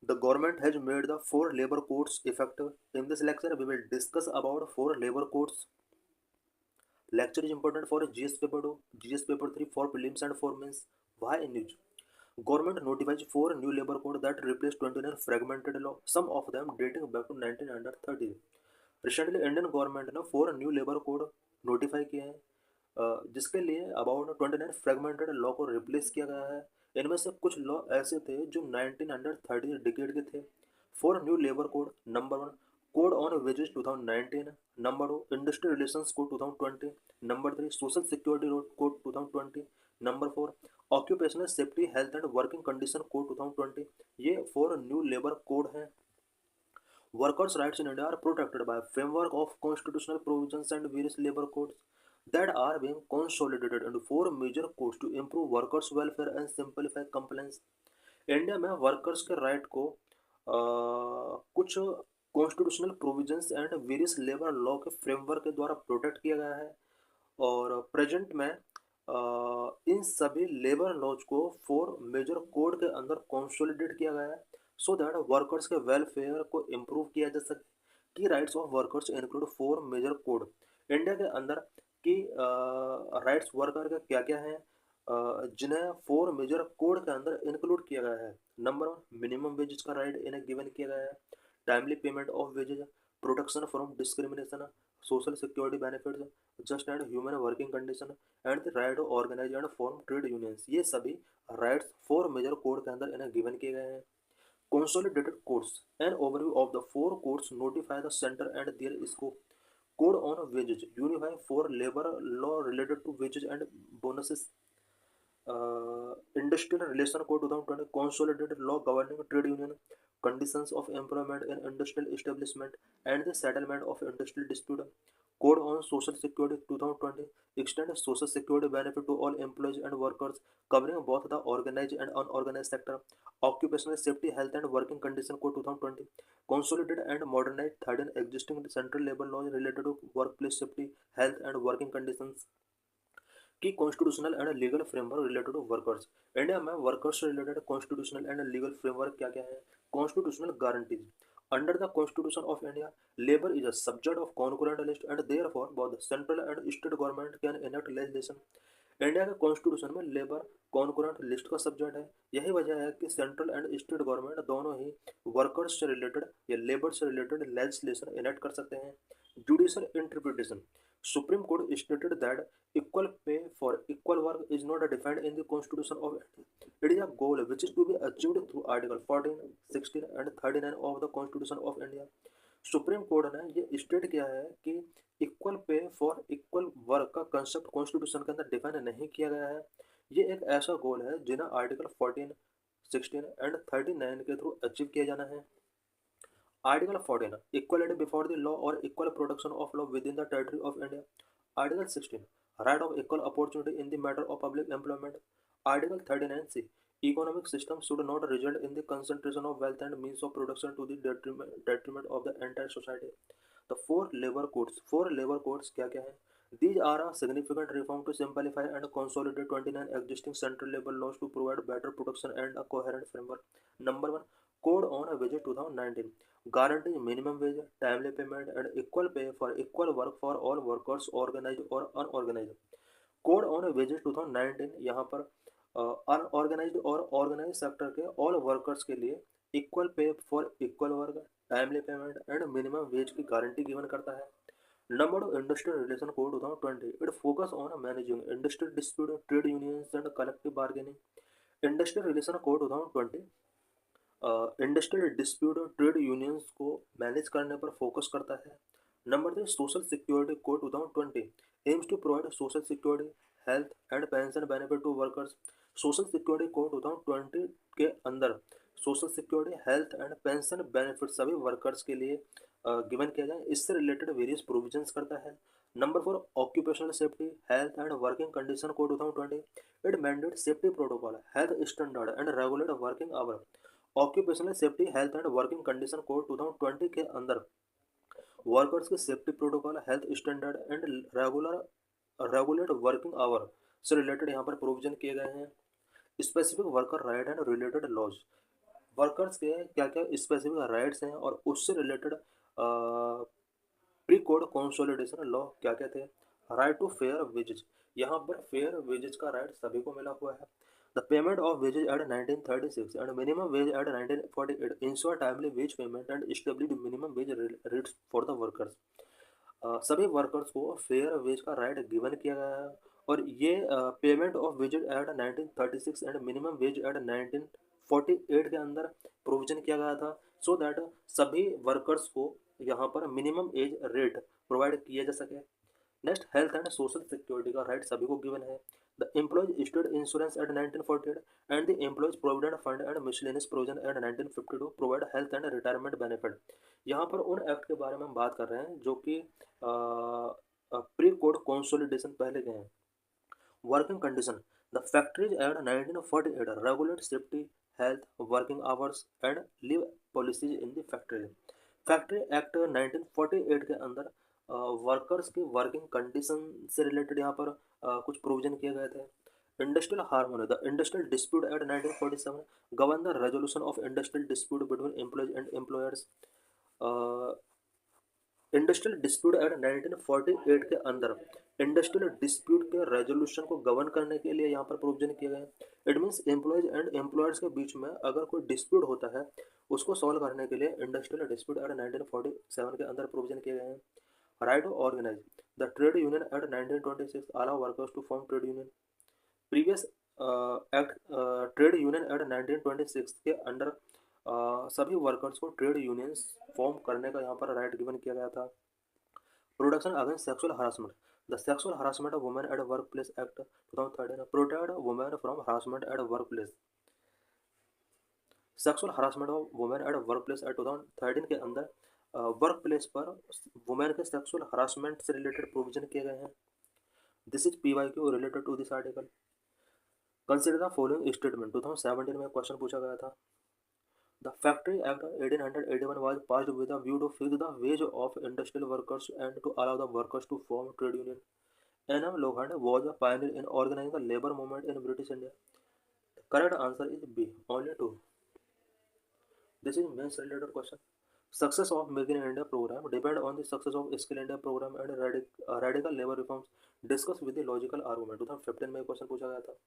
The government has made the four labor codes effective. In this lecture, we will discuss about four labor codes. Lecture is important for GS paper 2, GS paper 3 for prelims and for mains. Why in news? Government notifies four new labor code that replace 29 fragmented law, some of them dating back to 1930. Recently, Indian government ने four new labor code notify किए हैं, जिसके लिए about 29 fragmented law को replace किया गया है। इनमें से कुछ लॉ ऐसे थे जो 1930 डिकेड के थे। Four new labour code. Number one, code on wages 2019। Number two, industrial relations code 2020। Number three, social security code 2020। Number four, occupational safety health and working condition code 2020। ये फोर न्यू लेबर कोड हैं। Workers' rights in India are protected by a framework of constitutional provisions and various labor codes that are being consolidated into four major codes to improve workers' welfare and simplify compliance. India में workers के right को कुछ constitutional provisions and various labour law के framework के द्वारा protect किया गया है और प्रेजेंट में इन सभी लेबर लॉज को फोर मेजर कोड के अंदर कंसोलिडेट किया गया है सो दैट वर्कर्स के वेलफेयर को इम्प्रूव किया जा सके। की rights of workers include four major code. India के अंदर की राइट्स वर्कर के क्या क्या हैं, जिन्हें फोर मेजर कोड के अंदर इंक्लूड किया गया है। नंबर वन, मिनिमम वेजेस का राइट इन्हें गिवन किया गया है। Timely payment of wages, protection from discrimination, social security benefits, just and human working condition and the right to organise and form trade unions. ये सभी राइट्स फोर मेजर कोड के अंदर इन्हें गिवन किए गए हैं। Consolidated codes. An overview of the four codes notify the center and their scope. Code on wages unify four labor law related to wages and bonuses. Industrial Relation Code 2020 consolidated law governing trade union, conditions of employment in industrial establishment and the settlement of industrial dispute. Code on Social Security 2020 extend social security benefit to all employees and workers, covering both the organized and unorganized sector. Occupational Safety, Health and Working Condition Code 2020 consolidate and modernize 13 existing central labor laws related to workplace safety, health and working conditions. की constitutional and legal framework related to workers. India में workers से related constitutional and legal framework क्या क्या है। Constitutional guarantees. Under the constitution of India, labour is a subject of concurrent list and therefore both central and state government can enact legislation. India के constitution में labour concurrent list का subject है। यही वजह है कि सेंट्रल एंड स्टेट गवर्नमेंट दोनों ही workers से रिलेटेड या लेबर से रिलेटेड लेजिस्लेशन इनेक्ट कर सकते हैं। Judicial interpretation. Supreme Court stated that equal pay for equal work is not defined in the Constitution of India. It is a goal which is to be achieved through Article 14, 16 and 39 of the Constitution of India. Supreme court ने ये state किया है कि equal pay for equal work का concept constitution के अंदर define नहीं किया गया है। ये एक ऐसा गोल है जिन्हें आर्टिकल 14, 16 एंड 39 के थ्रू अचीव किया जाना है। Article 14 Equality before the law or equal protection of law within the territory of India. Article 16 Right of equal opportunity in the matter of public employment. Article 39C Economic system should not result in the concentration of wealth and means of production to the detriment of the entire society. The four labor codes क्या क्या है? These are a significant reform to simplify and consolidate 29 existing central labor laws to provide better protection and a coherent framework. Number one, Code on Wages 2019 guarantees minimum wage, timely payment, and equal pay for equal work for all workers, organized or unorganized. Code on wages 2019 यहाँ पर unorganised और organise sector के all workers के लिए equal pay for equal work, timely payment and minimum veg की guarantee given करता है। Number two, industrial relation code 2020 it focus on managing industrial dispute, trade unions and collective bargaining. Industrial relation code 2020 industrial dispute और trade unions को manage करने पर focus करता है। Number three, social security code 2020 aims to provide social security, health and pension benefit to workers. Social security code 2020 के अंदर social security, health and pension benefit सभी workers के लिए गिवन किया जाए, इससे रिलेटेड वेरियस प्रोविजंस करता है। Number four, occupational safety, health and working condition code 2020 it mandate safety protocol, health standard and regulate working hour. Occupational safety, health and working condition code 2020 के अंदर workers के safety protocol, health standard and regulate working hour से related यहाँ पर provision किए गए हैं। Specific worker right and related laws. Workers के क्या क्या स्पेसिफिक राइट्स हैं और उससे related pre code consolidation law क्या क्या थे। राइट टू फेयर वेजेज, यहाँ पर फेयर वेजेज का राइट सभी को मिला हुआ है। The payment of wages act 1936 and minimum wage act 1948 ensure timely wage payment and establish minimum wage rates for the workers. सभी वर्कर्स को फेयर वेज का राइट गिवन किया गया है और ये payment of wages act 1936 and minimum wage act 1948 के अंदर प्रोविजन किया गया था सो दैट सभी वर्कर्स को यहाँ पर मिनिमम एज रेट प्रोवाइड किया जा सके। Next, health and social security का राइट सभी को गिवन है। The employees state insurance act 1948 and the employees provident fund and miscellaneous provision act 1952 provide health and retirement benefit. यहाँ पर उन एक्ट के बारे में हम बात कर रहे हैं जो कि प्री कोड कंसोलिडेशन पहले के हैं। Working condition, the factories act 1948 regulate safety, health, working hours and leave policies in the factory. Factory act 1948 के अंदर वर्कर्स की वर्किंग कंडीशन से रिलेटेड यहाँ पर कुछ प्रोविजन किए गए थे। Industrial harmony, the industrial dispute act 1947 govern the resolution of industrial dispute between employees and employers. Industrial dispute act 1948 के अंदर इंडस्ट्रियल डिस्प्यूट के रेजोल्यूशन को गवर्न करने के लिए यहाँ पर प्रोविजन किए गए हैं। It means employees and employers के बीच में अगर कोई डिस्प्यूट होता है उसको सॉल्व करने के लिए इंडस्ट्रियल डिस्प्यूट एक्ट 1947 के अंदर प्रोविजन किए गए हैं। Right to organise, the trade union act 1926 allow workers to form trade union. Previous act trade union act 1926 के अंडर सभी वर्कर्स को ट्रेड यूनियंस फॉर्म करने का यहाँ पर राइट गिवन किया गया था। Protection against sexual harassment, the sexual harassment of women at work place act 2013 protect women from harassment at work place. Sexual harassment of women at work place act 2013 के अंदर work place पर women के sexual harassment से related provision किए गए हैं। This is PYQ related to this article. Consider the following statement, 2017 में question पूछा गया था। The Factory Act 1881 was passed with a view to fix the wage of industrial workers and to allow the workers to form trade union. N.M. Lokhand was a pioneer in organizing the labor movement in British India. The correct answer is B, only two. This is main related question. Success of Make in India program depend on the success of Skill India program and radical labor reforms. Discuss with the logical argument. 2015 में question पूछा गया था।